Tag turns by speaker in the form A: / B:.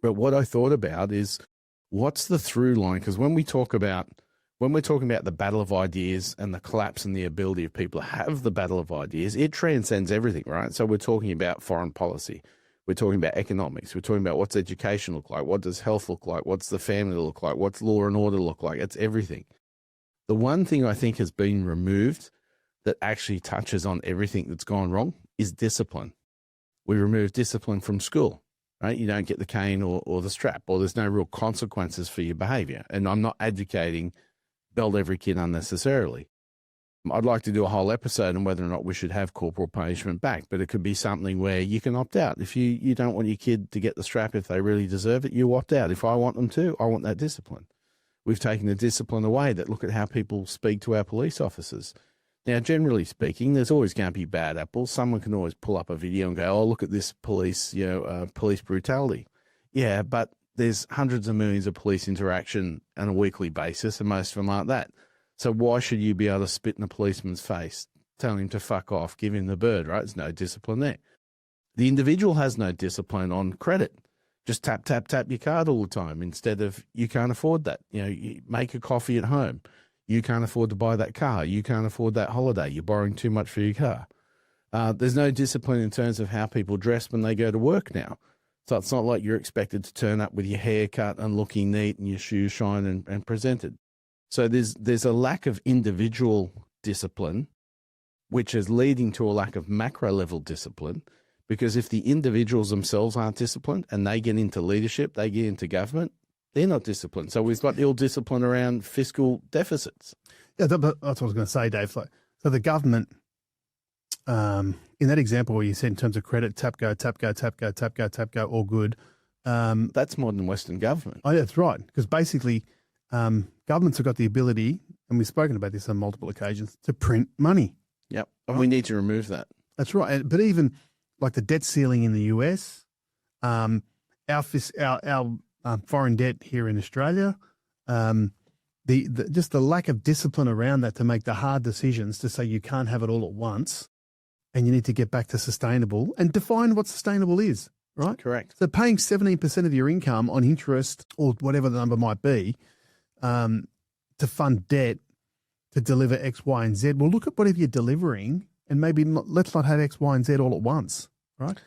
A: But what I thought about is what's the through line? Because when we're talking about the battle of ideas and the collapse and the ability of people to have the battle of ideas, it transcends everything, right? So we're talking about foreign policy. We're talking about economics. We're talking about what's education look like? What does health look like? What's the family look like? What's law and order look like? It's everything. The one thing I think has been removed that actually touches on everything that's gone wrong is discipline. We remove discipline from school, right? You don't get the cane or the strap, or there's no real consequences for your behavior. And I'm not advocating belt every kid unnecessarily. I'd like to do a whole episode on whether or not we should have corporal punishment back, but it could be something where you can opt out. If you don't want your kid to get the strap if they really deserve it, you opt out. If I want them to, I want that discipline. We've taken the discipline away. That look at how people speak to our police officers. Now, generally speaking, there's always going to be bad apples. Someone can always pull up a video and go, oh, look at this police, police brutality. Yeah, but there's hundreds of millions of police interaction on a weekly basis, and most of them aren't that. So why should you be able to spit in a policeman's face, tell him to fuck off, give him the bird, right? There's no discipline there. The individual has no discipline on credit. Just tap, tap, tap your card all the time instead of you can't afford that. You make a coffee at home. You can't afford to buy that car. You can't afford that holiday. You're borrowing too much for your car. There's no discipline in terms of how people dress when they go to work now. So it's not like you're expected to turn up with your hair cut and looking neat and your shoes shine and presented. So there's a lack of individual discipline, which is leading to a lack of macro level discipline, because if the individuals themselves aren't disciplined and they get into leadership, they get into government, they're not disciplined. So we've got ill discipline around fiscal deficits.
B: Yeah, that's what I was going to say, Dave. So the government, in that example where you said in terms of credit, tap, go, tap, go, tap, go, tap, go, tap, go, all good.
A: That's modern Western government.
B: Oh, yeah, that's right. Because basically governments have got the ability, and we've spoken about this on multiple occasions, to print money.
A: Yep, and we need to remove that. That's
B: right. But even like the debt ceiling in the US, our foreign debt here in Australia, just the lack of discipline around that to make the hard decisions to say you can't have it all at once and you need to get back to sustainable and define what sustainable is, right?
A: Correct.
B: So paying 17% of your income on interest or whatever the number might be to fund debt to deliver X, Y, and Z. Well, look at whatever you're delivering and maybe let's not have X, Y, and Z all at once, right?